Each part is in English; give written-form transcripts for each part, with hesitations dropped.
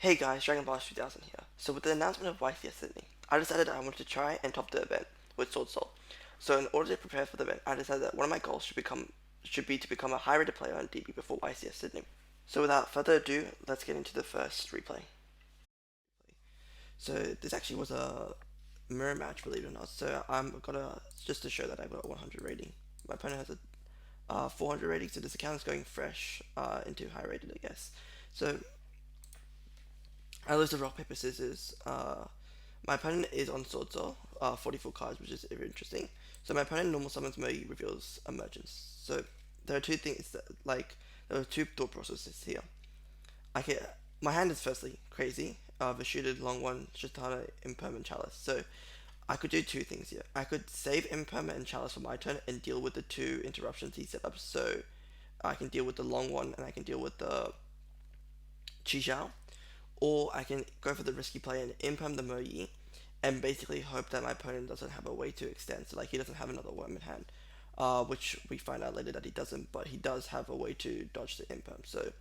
Hey guys, Dragon Ball 2000 here. So with the announcement of YCS Sydney, I decided I wanted to try and top the event with Swordsoul. So in order to prepare for the event, I decided that one of my goals should be to become a high-rated player on DB before YCS Sydney. So without further ado, let's get into the first replay. So this actually was a mirror match, believe it or not. So I'm gonna just to show that I've got a 100 rating. My opponent has a 400 rating, so this account is going fresh into high rated, I guess. So I lose the rock paper scissors. My opponent is on Swordsoul, 44 cards, which is very interesting. So my opponent normal summons Mogi reveals emergence. So there are two things that there are two thought processes here. I can My hand is firstly crazy. Vashooted long one, Shatana, Impermanent Chalice. So I could do two things here. I could save Impermanent and Chalice for my turn and deal with the two interruptions he set up. So I can deal with the long one and I can deal with the Chi, or I can go for the risky play and imperm the Moyi and basically hope that my opponent doesn't have a way to extend, so like he doesn't have another worm in hand, which we find out later that he doesn't, but he does have a way to dodge the imperm. So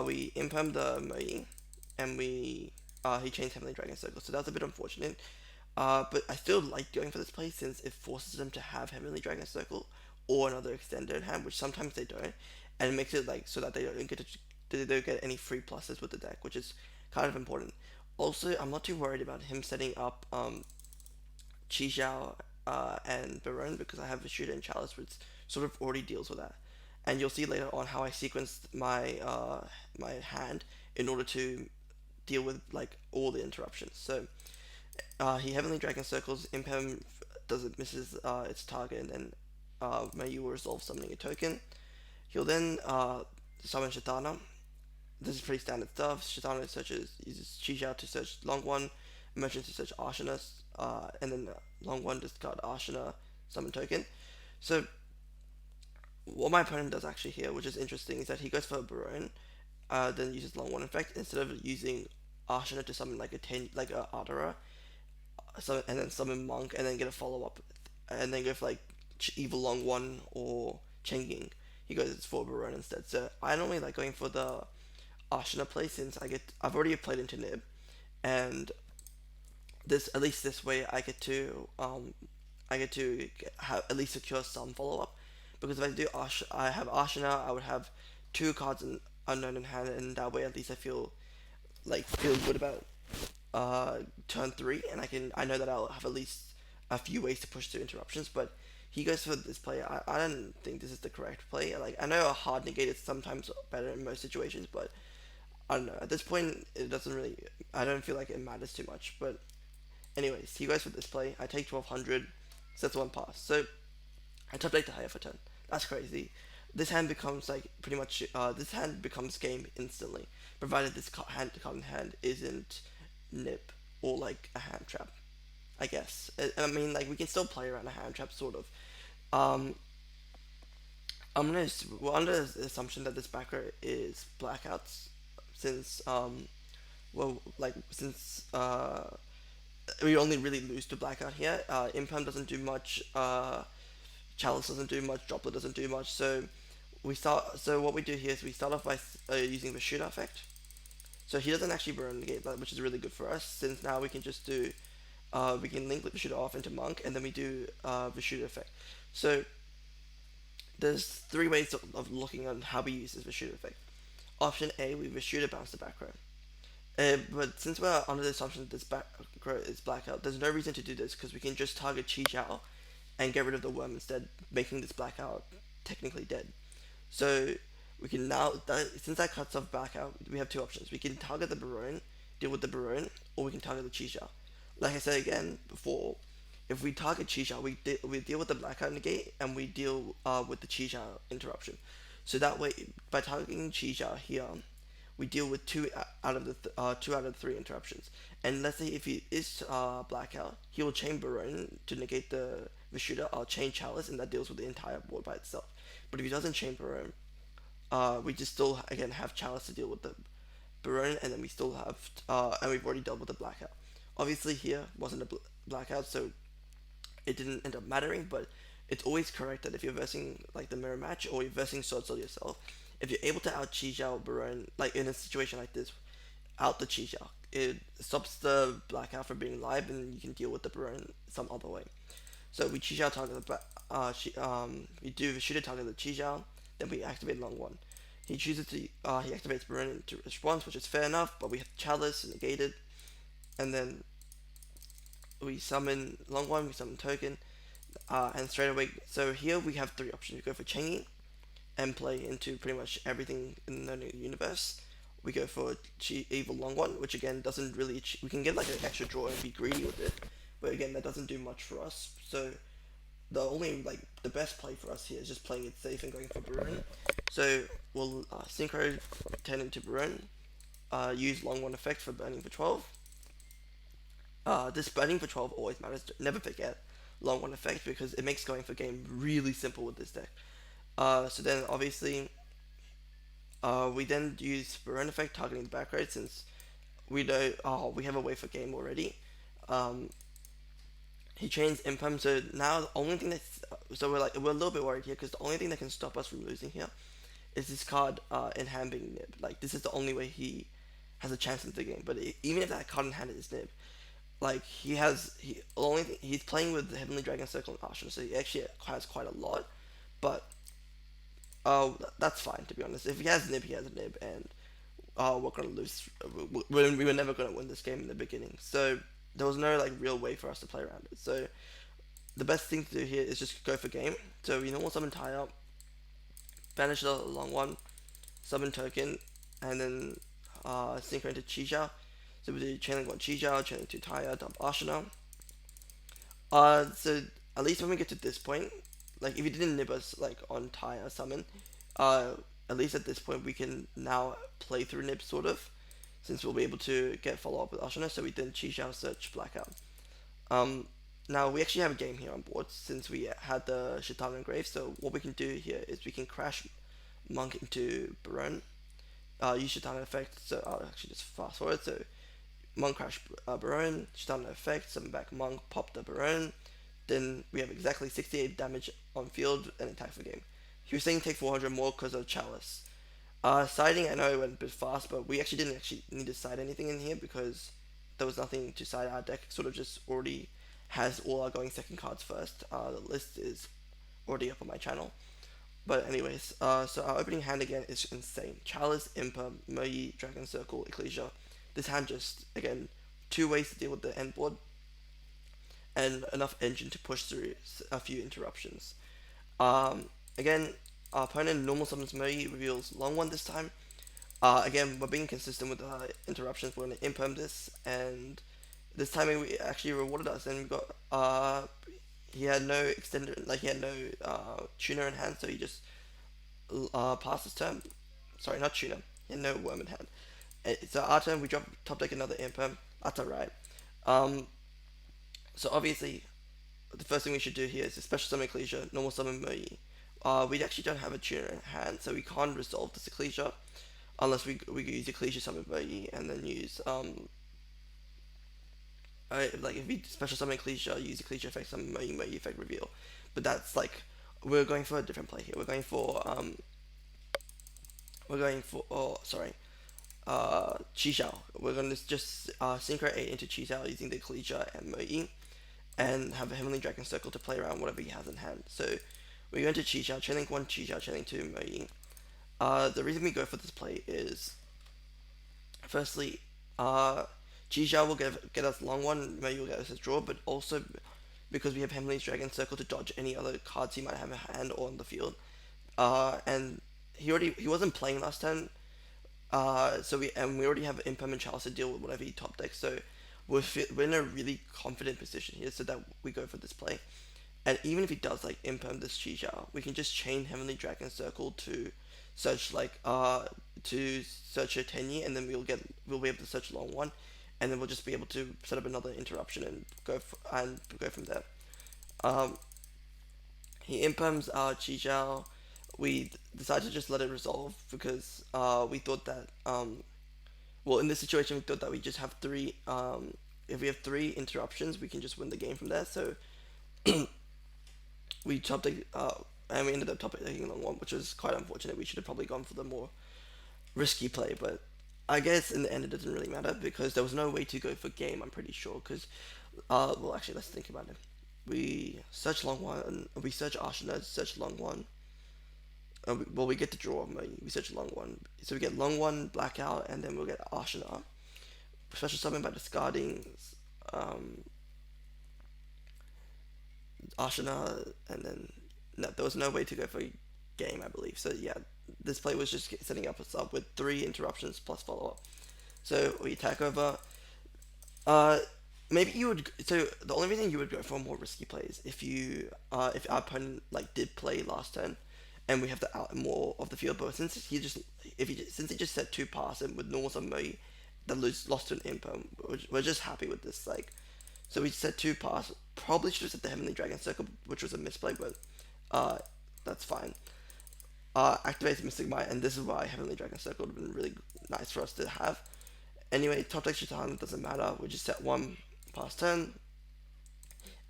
we imperm the Moyi and he chains Heavenly Dragon Circle, so that's a bit unfortunate. But I still like going for this play since it forces them to have Heavenly Dragon Circle or another extender in hand, which sometimes they don't, and it makes it like so that they don't get any free pluses with the deck, which is kind of important. Also, I'm not too worried about him setting up Chi Xiao and Baron because I have a shooter and Chalice, which sort of already deals with that. And you'll see later on how I sequenced my hand in order to deal with like all the interruptions. So he Heavenly Dragon circles, Impem does it misses its target, and then Mayu will resolve summoning a token. He'll then summon Shatana. This is pretty standard stuff. Shatana uses Chi to search Long One, Merchant to search Arshana, and then Long One discard Arshana summon token. So what my opponent does actually here, which is interesting, is that he goes for a Baron, then uses Long One effect instead of using Arshana to summon like a Ardara, and then summon Monk, and then get a follow up, and then go for like Evil Long One or Chenging. He goes for Baron instead. So I normally like going for the Arshana play since I've already played into Nib, and this at least this way I get to have at least secure some follow up, because if I have Arshana, I would have two cards unknown in hand, and that way at least I feel good about turn three, and I know that I'll have at least a few ways to push through interruptions. But he goes for this play. I don't think this is the correct play. Like I know a hard negate is sometimes better in most situations, but I don't know. At this point, it doesn't really. I don't feel like it matters too much. But anyways, he goes for this play. I take 1200, sets one pass. So I top deck the higher for turn. That's crazy. This hand becomes like pretty much. This hand becomes game instantly, provided this card in hand isn't nip or like a hand trap. I guess. I mean, like we can still play around a hand trap, sort of. Um, we're under the assumption that this backer is blackouts, since since we only really lose to blackout here. Impam doesn't do much. Chalice doesn't do much. Droplet doesn't do much. So we start. So what we do here is we start off by using the shooter effect. So he doesn't actually burn the gate, which is really good for us, since now we can just do we can link the shooter off into monk, and then we do the shooter effect. So there's three ways of looking on how we use this shooter effect. Option A, we shooter bounce the back row. But since we're under the assumption that this back row is blackout, there's no reason to do this because we can just target Chi Chao and get rid of the worm instead, making this blackout technically dead. So we can since that cuts off blackout, we have two options. We can target the Baron, deal with the Baron, or we can target the Chi Chao. Like I said again before, if we target Chi we deal with the blackout negate, and we deal with the Chi interruption. So that way, by targeting Chi here, we deal with two out of the three interruptions. And let's say if he is blackout, he will chain Baron to negate the shooter. I'll chain Chalice, and that deals with the entire board by itself. But if he doesn't chain Baron, we just still again have Chalice to deal with the Baron, and then we still have and we've already dealt with the blackout. Obviously here wasn't a blackout, so it didn't end up mattering, but it's always correct that if you're versing like the mirror match or you're versing Swordsoul yourself, if you're able to out Chi Baron like in a situation like this, out the Chi. It stops the blackout from being live, and you can deal with the burn some other way. So we Chi target the we do shoot a target the Chi, then we activate long one. He chooses to he activates burn into response, which is fair enough, but we have chalice negated, and then we summon long one, we summon token, and straight away. So here we have three options. We go for Chengi and play into pretty much everything in the new universe. We go for Evil Long One, which again doesn't really. We can get like an extra draw and be greedy with it, but again that doesn't do much for us. So the only like the best play for us here is just playing it safe and going for Baron. So we'll synchro 10 into Baron, use Long One effect for burning for 12. This burning for 12 always matters. Never forget Long One effect because it makes going for game really simple with this deck. So then obviously we then use Baron effect targeting the back row since we know we have a way for game already. Um, he chains Impem, so now the only thing that's so we're a little bit worried here because the only thing that can stop us from losing here is this card in hand being Nib. Like this is the only way he has a chance in the game. But even if that card in hand is Nib, like he only thing, he's playing with the Heavenly Dragon Circle and Archer, so he actually has quite a lot. But that's fine to be honest. If he has Nib, he has a Nib, and we're gonna lose. We were never gonna win this game in the beginning. So there was no like real way for us to play around it. So the best thing to do here is just go for game. So we normal summon tie up, banish the long one, summon token, and then synchro into Chi. So we do chaining one Chi, chaining two Taya, dump Ashina. So at least when we get to this point, like if you didn't nib us like on Taya summon, uh, at least at this point we can now play through nib sort of, since we'll be able to get follow up with Ashina. So we did Chi search blackout. Um, Now we actually have a game here on board since we had the Shitana Grave. So what we can do here is we can crash Monk into Baron, use Shitana effect. So I'll actually just fast forward. So Monk crash Baron, Shitana effect, summon back Monk, pop the Baron. Then we have exactly 68 damage on field and attack for game. He was saying take 400 more because of Chalice. Siding, I know it went a bit fast, but we actually didn't actually need to side anything in here because there was nothing to side. Our deck sort of just already has all our going second cards first. The list is already up on my channel. But anyways, so our opening hand again is insane. Chalice, Impa, Mei, Dragon Circle, Ecclesia. This hand just, again, two ways to deal with the end board and enough engine to push through a few interruptions. Again, our opponent normal summons Mei, reveals long one this time. Again, we're being consistent with the interruptions. We're going to imperm this, and this timing we actually rewarded us, and we got he had no extended, like he had no tuner in hand, so he just passed his turn. Sorry, not tuner. He had no worm in hand. So our turn, we drop top deck another imperm. That's alright. Um, so obviously, the first thing we should do here is a special summon Ecclesia, normal summon Mei. We actually don't have a tuner in hand, so we can't resolve this Ecclesia unless we use Ecclesia summon Mei and then use like if we special summon Ecclesia, use Ecclesia effect, summon Mei effect reveal. But that's like we're going for a different play here. We're going for oh sorry Chi Xiao. We're going to just synchro 8 into Chi Xiao using the Ecclesia and Mei, and have a Heavenly Dragon Circle to play around whatever he has in hand. So we're going to Chi Xiao, Chainlink 1, Chi Xiao, Chainlink 2, Mei. The reason we go for this play is, firstly, Chi Xiao will get us long one, Mei will get us a draw, but also because we have Heavenly Dragon Circle to dodge any other cards he might have in hand or on the field. And he wasn't playing last turn, so we already have Impermanent Chalice to deal with whatever he top decks. So we're in a really confident position here, so that we go for this play. And even if he does like Imperm this Chi, we can just chain Heavenly Dragon Circle to search to search a Tenyi, and then we'll be able to search long one, and then we'll just be able to set up another interruption and go from there. Um, he imperms Chi. We decided to just let it resolve because we thought that well, in this situation we thought that we just have three if we have three interruptions we can just win the game from there. So we top deck and we ended up top taking long one, which was quite unfortunate. We should have probably gone for the more risky play, but I guess in the end it doesn't really matter because there was no way to go for game. I'm pretty sure because, well, actually, let's think about it. We search long one. We search Ashina. Search long one. Well, we get the draw. We search long one. So we get long one, blackout, and then we'll get Ashina. Special summon by discarding um, Ashina, and then no, there was no way to go for game, I believe. So yeah, this play was just setting up us up with 3 interruptions plus follow up. So we attack over. Uh, maybe you would. So the only reason you would go for more risky plays if our opponent like did play last turn, and we have the out more of the field. But since he just said 2 pass and with normal summon Moe, that lost to an imp, we're just happy with this. Like, so we said 2 pass. Probably should have said the Heavenly Dragon Circle, which was a misplay, but uh, that's fine. Activates Mystic Might, and this is why Heavenly Dragon Circle would have been really nice for us to have. Anyway, top deck Shaitan doesn't matter. We just set 1 pass turn,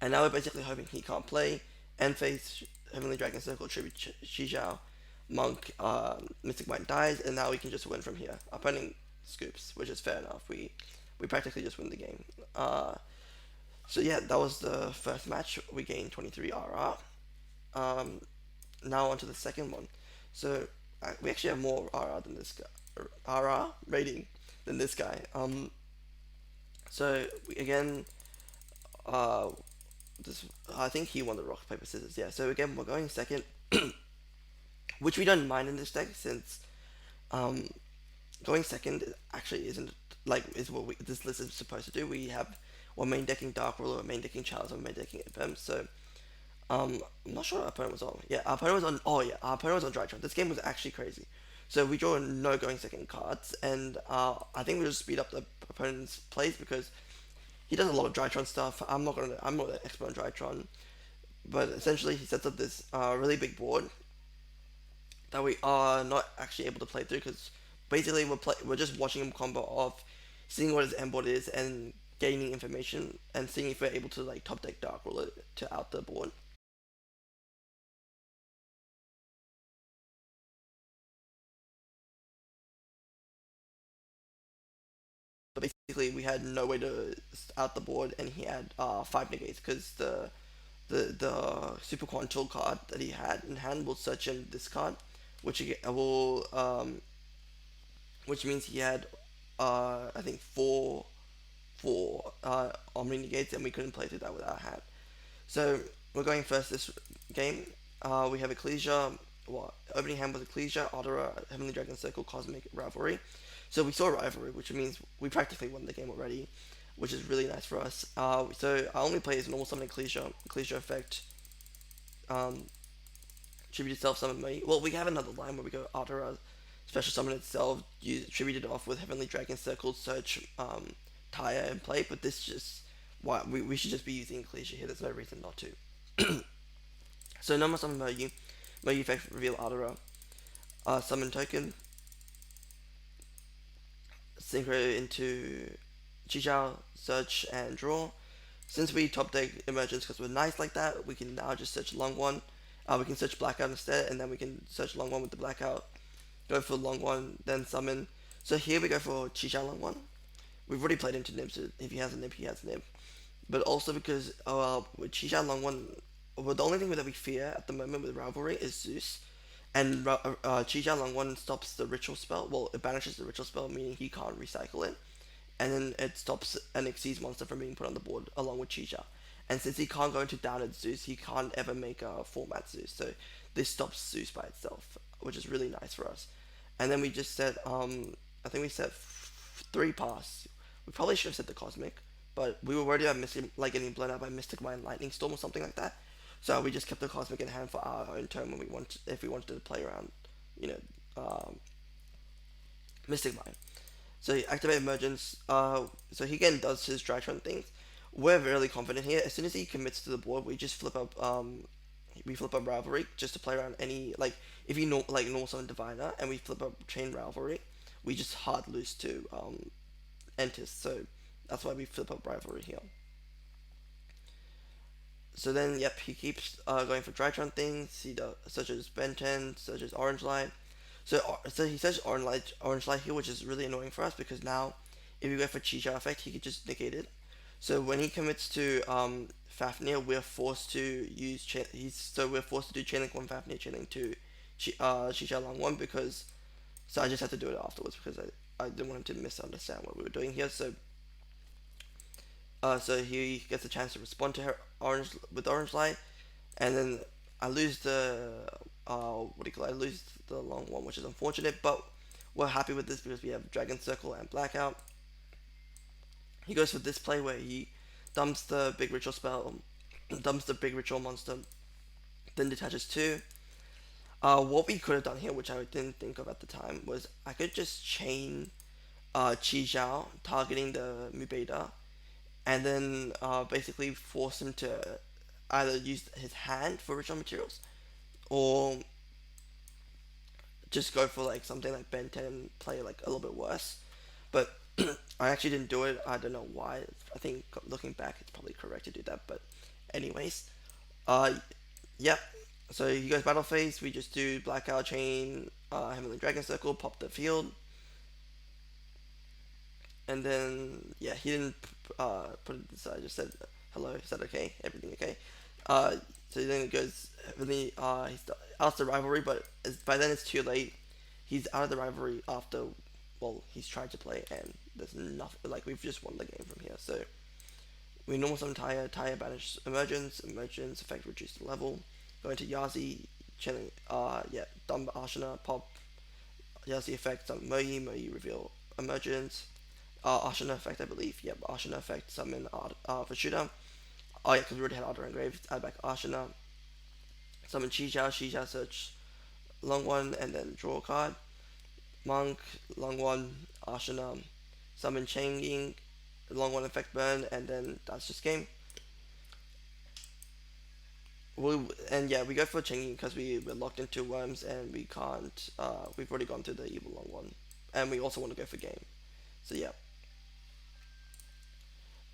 and now we're basically hoping he can't play. End phase, Heavenly Dragon Circle, Tribute Shijao, Monk, Mystic Might dies, and now we can just win from here. Opponent scoops, which is fair enough. We practically just win the game. So yeah, that was the first match. We gained 23 RR. Um, Now on to the second one. So we actually have more RR than this guy. RR rating than this guy. So we, again, uh, this I think he won the rock paper scissors. Yeah. So again, we're going second, which we don't mind in this deck since um, going second actually isn't like is what this list is supposed to do. We have one main decking Dark Ruler, one main decking Charles, one main decking FM. So I'm not sure what our opponent was on. Yeah, our opponent was on. Oh yeah, our opponent was on Drytron. This game was actually crazy. So we draw no going second cards, and I think we just speed up the opponent's plays because he does a lot of Drytron stuff. I'm not an expert on Drytron, but essentially he sets up this really big board that we are not actually able to play through because basically we're just watching him combo off, seeing what his end board is, and gaining information and seeing if we're able to like top deck Dark Ruler to out the board. But basically we had no way to out the board, and he had 5 negates because the super quantum card that he had in hand will search in this card, which will which means he had I think four Omni negates, and we couldn't play through that with our hand. So we're going first this game. We have Ecclesia. Well, opening hand was Ecclesia, Audora, Heavenly Dragon Circle, Cosmic Rivalry. So we saw Rivalry, which means we practically won the game already, which is really nice for us. So our only play is normal summon Ecclesia, Ecclesia effect, um, tribute itself, summon me. Well, we have another line where we go Audora, special summon itself, use tribute it off with Heavenly Dragon Circle, search, Taya and play, but this just why we should just be using Ecclesia here. There's no reason not to. So normal summon Moyu. Moyu effect reveal Adara. Summon token. Synchro into Chichao, search and draw. Since we top deck emergence because we're nice like that, we can now just search long one. We can search blackout instead, and then we can search long one with the blackout. Go for long one, then summon. So here we go for Chichao long one. We've already played into Nib, so if he has a Nib, he has a Nib. But also because with Chicha Long One, well, the only thing that we fear at the moment with Rivalry is Zeus, and Chicha Long One stops the ritual spell. Well, it banishes the ritual spell, meaning he can't recycle it, and then it stops an Xyz monster from being put on the board along with Chicha. And since he can't go into downed Zeus, he can't ever make a format Zeus. So this stops Zeus by itself, which is really nice for us. And then we just set I think we set 3 pass. We probably should have set the Cosmic, but we were worried about missing, like getting blown out by Mystic Mind Lightning Storm or something like that. So we just kept the Cosmic in hand for our own turn when we want, if we wanted to play around, you know, Mystic Mind. So he activate Emergence. So he again does his Drytron things. We're really confident here. As soon as he commits to the board, we just flip up. We flip up Rivalry just to play around any, like, if you know, like normal summon Diviner and we flip up Chain Rivalry, we just hard lose to Entis. So that's why we flip up Rivalry here. So then, yep, he keeps going for Drytron things, such as Ben 10, such as Orange Light. So he says orange light here, which is really annoying for us because now if we go for Chicha effect, he could just negate it. So when he commits to Fafnir, we're forced to use we're forced to do chain link one Fafnir, chain link two Chicha Long one because so I just had to do it afterwards because I didn't want him to misunderstand what we were doing here. So he gets a chance to respond to her orange light, and then I lose the what do you call it? I lose the long one, which is unfortunate, but we're happy with this because we have Dragon Circle and Blackout. He goes for this play where he dumps the big ritual spell, dumps the big ritual monster, then detaches two. What we could have done here, which I didn't think of at the time, was I could just chain Chi Zhao targeting the Mubeda, and then basically force him to either use his hand for ritual materials or just go for like something like Ben 10 play like a little bit worse. But I actually didn't do it. I don't know why. I think looking back, it's probably correct to do that. But anyways, uh, yep. So he goes battle phase. We just do blackout chain, Heavenly Dragon Circle, pop the field, and then yeah, he didn't put it aside. Just said hello. Is that okay? Everything okay? Uh, so then it goes really. He's out the rivalry, but by then it's too late. He's out of the rivalry after. Well, he's tried to play, and there's nothing. Like we've just won the game from here. So we normal summon Taya banish emergence effect reduce the level. Go into Yazi, chilling. Yeah, dumb Ashina pop. Yazi effect summon Moyi reveal emergence. Ashina effect, I believe. Yep, Ashina effect, summon for shooter. Oh yeah, because we already had Order Engraved. Add back Ashina. Summon Shijao search long one, and then draw a card. Monk, long one, Ashina. Summon Changing, long one effect burn, and then that's just game. We and yeah, we go for Changing because we're locked into worms and we can't. We've already gone through the evil long one, and we also want to go for game. So yeah,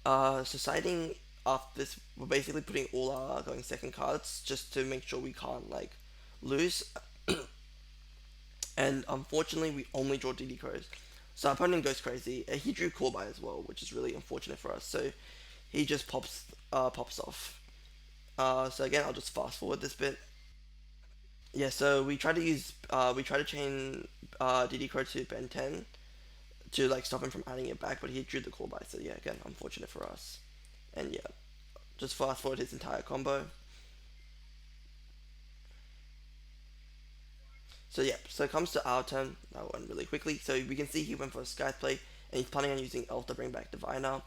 so siding off this, we're basically putting all our going second cards just to make sure we can't like lose. And unfortunately, we only draw DD crows. So our opponent goes crazy. He drew Corby as well, which is really unfortunate for us. So he just pops off. So again, I'll just fast forward this bit. Yeah, so we try to chain DD Crow to Ben 10 to like stop him from adding it back, but he drew the Corby. So yeah, again, unfortunate for us. And yeah, just fast forward his entire combo. So yeah, so it comes to our turn. That went really quickly. So we can see he went for a Skype play, and he's planning on using Elf to bring back Diviner.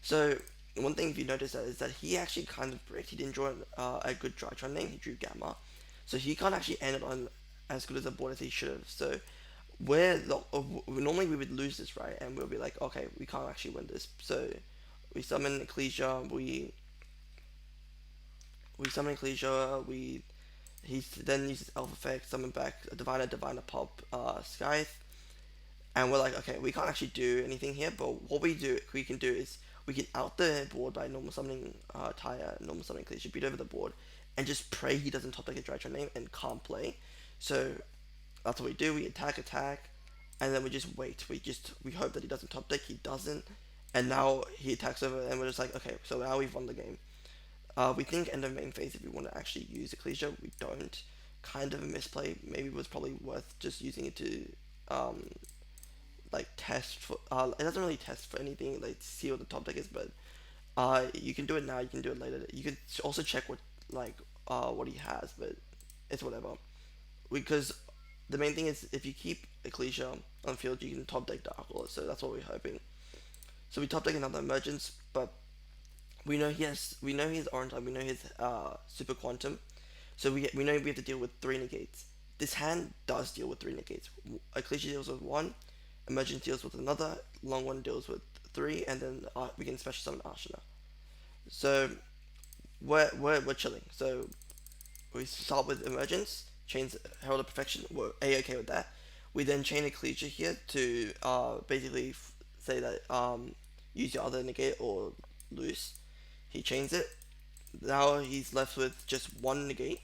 So one thing if you notice that is that he actually kind of bricked. He didn't draw a good Drytron name. He drew Gamma, so he can't actually end it on as good as a board as he should have. So normally we would lose this, right, and we'll be like, okay, we can't actually win this. So we summon Ecclesia. We summon Ecclesia. We He then uses Elf Effect, summon back a Diviner Pop, Scythe, and we're like, okay, we can't actually do anything here, but what we can do is we can out the board by normal summoning Taya, normal summoning Clear, beat over the board, and just pray he doesn't top deck a Drytron name and can't play. So that's what we do. We attack, and then we just wait. We hope that he doesn't top deck. He doesn't, and now he attacks over, and we're just like, okay, so now we've won the game. We think end of main phase if we want to actually use Ecclesia, we don't. Kind of a misplay. Maybe it was probably worth just using it to um, like test for. It doesn't really test for anything, like see what the top deck is, but you can do it now. You can do it later. You can also check what he has, but it's whatever. Because the main thing is if you keep Ecclesia on field, you can top deck Dark Lord. So that's what we're hoping. So we top deck another Emergence, but we know he has orange line, we know his super quantum, so we know we have to deal with three negates. This hand does deal with three negates. Ecclesia deals with one, emergence deals with another, long one deals with three, and then we can special summon Ashina. So we're chilling. So we start with emergence, chains Herald of Perfection. We're a-okay with that. We then chain Ecclesia here to basically say that use your other negate or lose. He chains it. Now he's left with just one negate.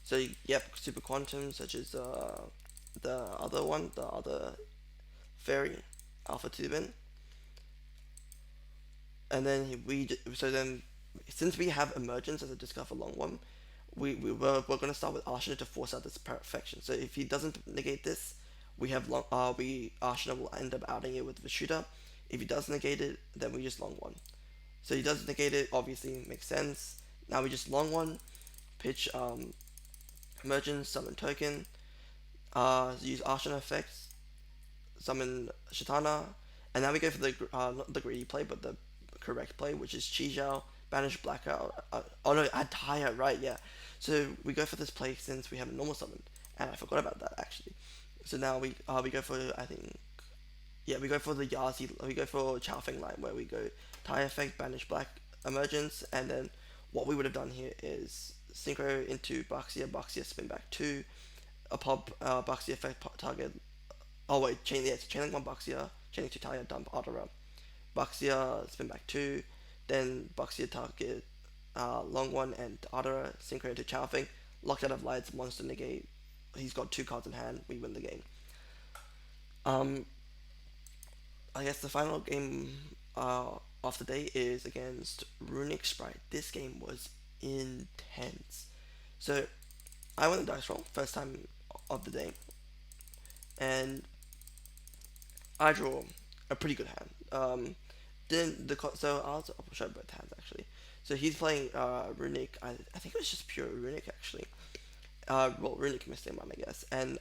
So yep, super quantum, such as the other one, the other fairy, Alpha Tubin, and then so then since we have emergence as a discard for long one, we're gonna start with Arshana to force out this perfection. So if he doesn't negate this, we have long we Arshana will end up outing it with the shooter. If he does negate it, then we just long one. So he does negate it, obviously makes sense. Now we just long one, pitch emergence, summon token, use Arshana effects, summon Shatana, and now we go for the not the greedy play, but the correct play, which is Chi Zhao, banish Blackout. Oh no, add Taya, right? Yeah. So we go for this play since we have a normal summon, and I forgot about that actually. So now we go for I think yeah we go for the Yazi we go for Chaofeng line where we go Taya effect, banish Black emergence, and then what we would have done here is synchro into Baxia spin back two, a pop Baxia effect target. Oh wait, chain link one Baxia, chain link two Taya, dump Otara. Baxia spin back two, then Baxia target long one and Otara synchro into Chaofeng, locked out of lights, monster negate. He's got two cards in hand. We win the game. Um, I guess the final game of the day is against Runic Sprite. This game was intense. So I won the dice roll first time of the day, and I draw a pretty good hand. Then so I'll show both hands actually. So he's playing Runic. I think it was just pure Runic actually. Well, Runic Mystic Mine, I guess. And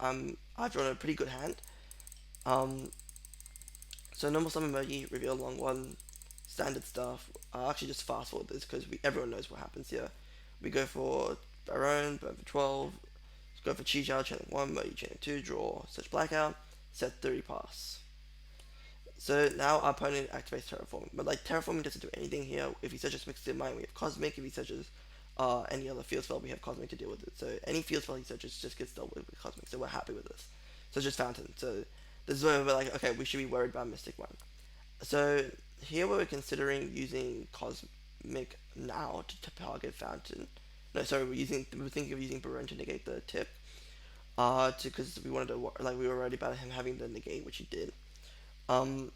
I've drawn a pretty good hand. Um, so normal summon emoji, reveal long one, standard stuff. I'll actually just fast forward this because everyone knows what happens here. We go for Baron, burn for 12, go for Chi Chao, chaining 1, emoji chaining 2, draw, search blackout, set 30 pass. So now our opponent activates Terraforming, but like Terraforming doesn't do anything here. If he searches Mixed Mind, we have Cosmic. If he searches any other field spell, we have Cosmic to deal with it. So any field spell he searches just gets dealt with Cosmic. So we're happy with this. So it's just Fountain. So this is where we're like, okay, we should be worried about Mystic Mind. So here we're considering using Cosmic now to target Fountain. No, sorry, we're thinking of using Baron to negate the tip. Because we wanted to we were worried about him having the negate, which he did. Um,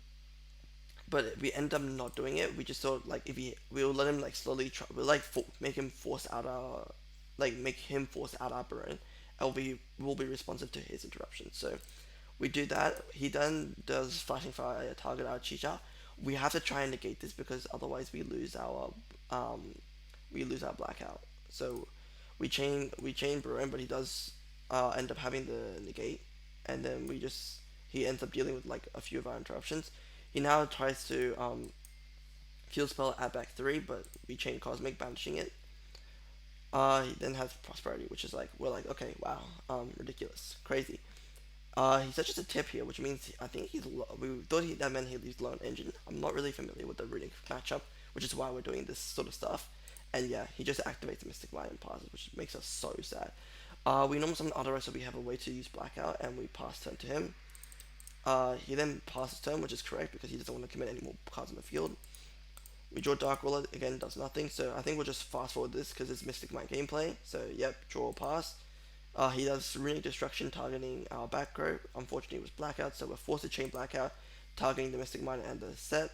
but we end up not doing it. We just thought like if we'll let him like slowly try, we'll like make him force out our make him force out our Baron, and we'll be responsive to his interruptions. So we do that. He then does flashing fire target our Chicha. We have to try and negate this because otherwise um we lose our blackout. So we chain Baron, but he does end up having the negate, and then he ends up dealing with like a few of our interruptions. He now tries to field spell at back three, but we chain Cosmic, banishing it. He then has Prosperity, which is like we're like okay, wow, ridiculous, crazy. He searches a tip here, which means I think we thought that meant he used low on engine. I'm not really familiar with the Runic matchup, which is why we're doing this sort of stuff. And yeah, he just activates the Mystic Lion and passes, which makes us so sad. We normally summon Otherwise, so we have a way to use Blackout, and we pass turn to him. He then passes turn, which is correct because he doesn't want to commit any more cards in the field. We draw Dark Ruler, again does nothing, so I think we'll just fast forward this because it's Mystic Mind gameplay. So yep, draw, pass. He does Runic Destruction targeting our back row. Unfortunately, it was Blackout, so we're forced to chain Blackout, targeting the Mystic Mind and the set.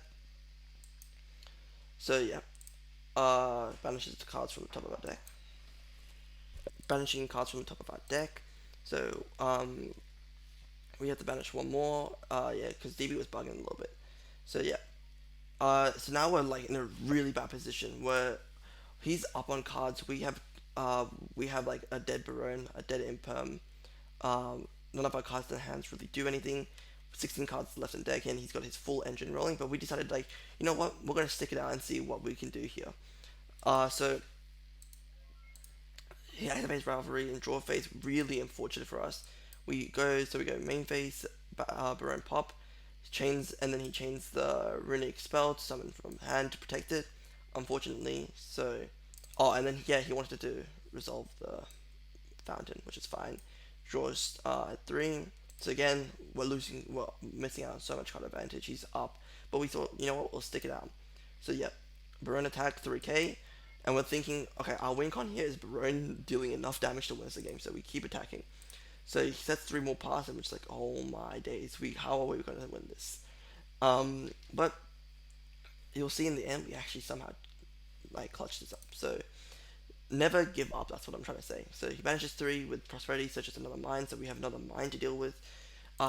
So yeah, banishes the cards from the top of our deck. Banishing cards from the top of our deck. So we have to banish one more. Yeah, because DB was bugging a little bit. So yeah. So now we're like in a really bad position where he's up on cards. We have like a dead Baron, a dead Imperm. None of our cards in hands really do anything. 16 cards left in deck, and he's got his full engine rolling. But we decided like, you know what, we're gonna stick it out and see what we can do here. So he activates Rivalry in draw phase. Really unfortunate for us. We go main phase, Baron pop, chains, and then he chains the Runic spell to summon from hand to protect it. Unfortunately, so and then yeah, he wanted to resolve the fountain, which is fine. Draws at three. So again, we're missing out on so much card advantage. He's up, but we thought, you know what, we'll stick it out. So yeah, Baron attack 3k. And we're thinking, okay, our win con here is Barone dealing enough damage to win us the game, so we keep attacking. So he sets three more pass, and we're just like, oh my days, how are we going to win this? But you'll see in the end, we actually somehow like clutch this up. So never give up. That's what I'm trying to say. So he banishes three with prosperity, such as another mine. So we have another mine to deal with.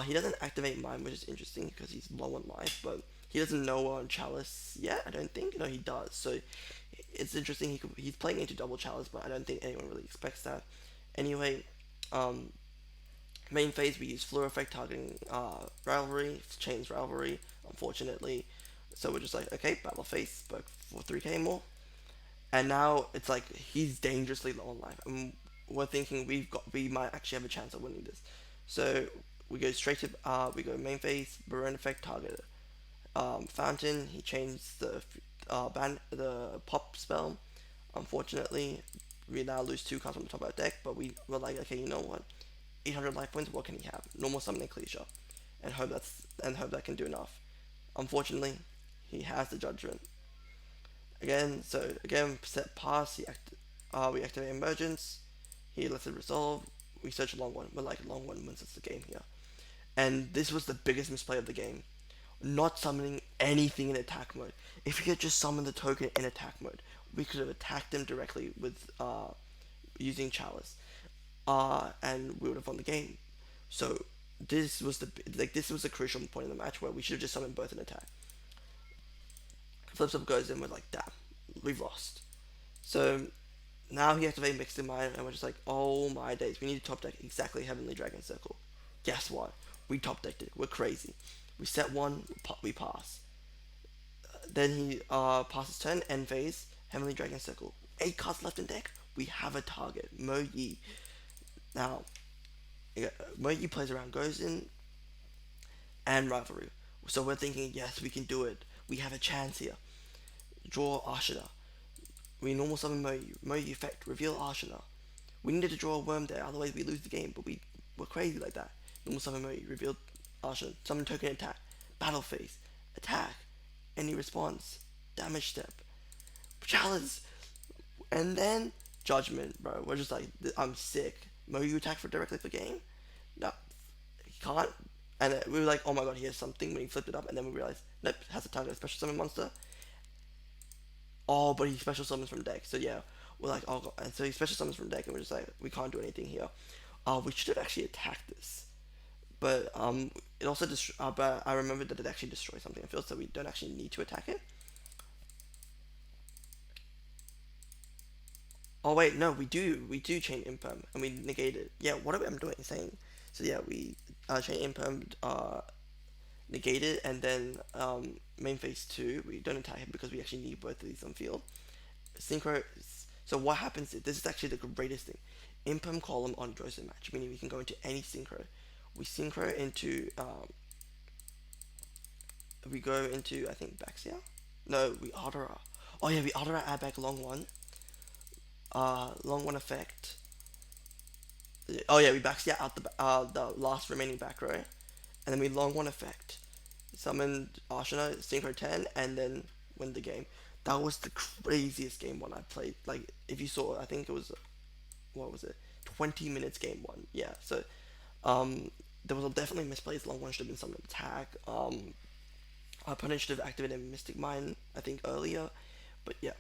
He doesn't activate mine, which is interesting because he's low on life, but he doesn't know on chalice yet. I don't think. No, he does. So it's interesting. He's playing into double chalice, but I don't think anyone really expects that. Anyway, um, main phase we use Fleur effect targeting rivalry, chains rivalry. Unfortunately, so we're just like okay, battle phase, but for 3k more. And now it's like he's dangerously low on life, and we're thinking we might actually have a chance of winning this. So we go straight to we go main phase, Baron effect target fountain. He chains the pop spell. Unfortunately, we now lose two cards from the top of our deck, but we were like, okay, you know what? 800 life points. What can he have? Normal summoning Cleisha, and hope that can do enough. Unfortunately, he has the judgment again. So again, set pass. We activate emergence. He lets it resolve. We search a long one. We're like long one wins us the game here. And this was the biggest misplay of the game. Not summoning anything in attack mode. If we had just summoned the token in attack mode, we could have attacked them directly with using Chalice, and we would have won the game. So this was the crucial point in the match where we should have just summoned both in attack. Flips up goes in, we're like, damn, we've lost. So now he activated Mixed in Mind, and we're just like, oh my days, we need to top deck exactly Heavenly Dragon Circle. Guess what? We top decked it. We're crazy. We set one, we pass. Then he passes turn, end phase, Heavenly Dragon Circle. 8 cards left in deck. We have a target, Mo Yi. Now, Mo Yi plays around, goes in, and Rivalry. So we're thinking, yes, we can do it. We have a chance here. Draw Ashina. We normal summon Mo Yi. Mo Yi effect, reveal Ashina. We needed to draw a worm there, otherwise we lose the game, but we're crazy like that. Normal summon Mo Yi, reveal Ashina. Summon token attack. Battle phase. Attack. Any response. Damage step. Challenge. And then Judgment, bro. We're just like, I'm sick. Mo Yi attack for directly for game? No. He can't. And we were like, oh my god, he has something when he flipped it up, and then we realized, nope, has a target special summon monster. Oh, but he special summons from deck. So yeah, we're like, oh god. And so he special summons from deck, and we're just like, we can't do anything here. We should have actually attacked this. But it also but I remember that it actually destroys something in field, so we don't actually need to attack it. Oh wait, no, we do chain imperm, and we negate it. Yeah, what am I doing? Saying, so yeah, we chain imperm, negate it, and then main phase 2, we don't attack it because we actually need both of these on field. Synchro. So what happens is, this is actually the greatest thing. Imperm column on Joseph match, meaning we can go into any synchro. We synchro into we go into, I think, Baxia. No, we Ardora. Oh yeah, we Ardora add back long one effect. Oh yeah, we Baxia out the last remaining back row, and then we long one effect. Summoned Ashina, synchro 10, and then win the game. That was the craziest game one I played. Like, if you saw, I think it was, what was it? 20 minutes game one. Yeah, so there was definitely misplaced long one should have been summoned attack. Our opponent should have activated Mystic Mine, I think, earlier. But yeah.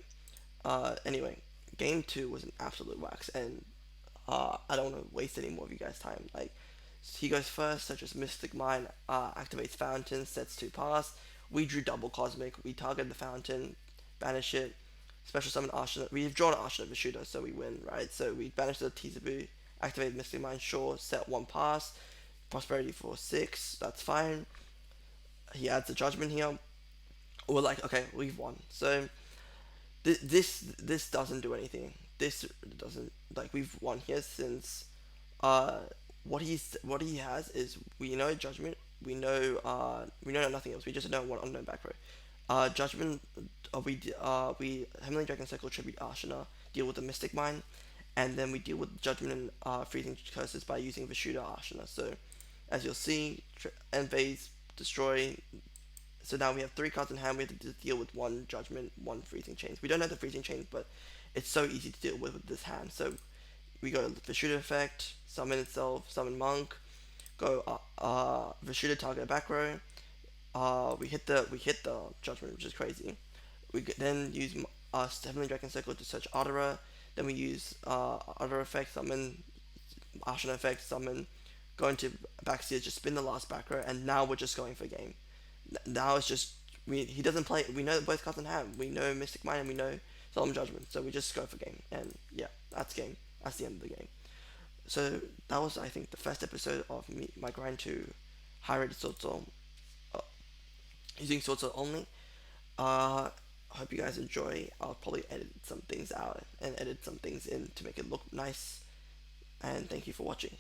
Anyway, game 2 was an absolute wax, and I don't want to waste any more of you guys' time. Like, he goes first, such as Mystic Mine, activates Fountain, sets 2 pass. We drew double Cosmic, we target the Fountain, banish it, special summon Ashina. We've drawn Ashina Vishuddha, so we win, right? So we banish the Tizabu, activate Mystic Mine, sure, set 1 pass, Prosperity for 6, that's fine. He adds the Judgment here. We're like, okay, we've won. So this doesn't do anything. This doesn't, like, we've won here since uh what he has is, we know Judgment, we know nothing else. We just know one unknown back row. Judgment, we Heavenly Dragon Circle tribute Ashina, deal with the Mystic Mine, and then we deal with Judgment and freezing curses by using Vishuddha Ashina. So as you'll see, end phase, destroy, So now we have three cards in hand. We have to deal with one judgment, one freezing chains. We don't have the freezing chains, but it's so easy to deal with this hand. So we go Vishuddha effect, summon itself, summon monk, go Vishuddha target back row. We hit the judgment, which is crazy. Then use Heavenly Dragon Circle to search Ardara. Then we use Ardara effect, summon Ashana effect, summon, go into backseat, just spin the last back row, and now we're just going for game. Now it's just he doesn't play. We know both cards in hand. We know Mystic Mind and we know Solemn Judgment, so we just go for game. And yeah, that's game. That's the end of the game. So that was, I think, the first episode of my grind to high rated Swordsoul, uh, using Swordsoul only. I hope you guys enjoy. I'll probably edit some things out and edit some things in to make it look nice. And thank you for watching.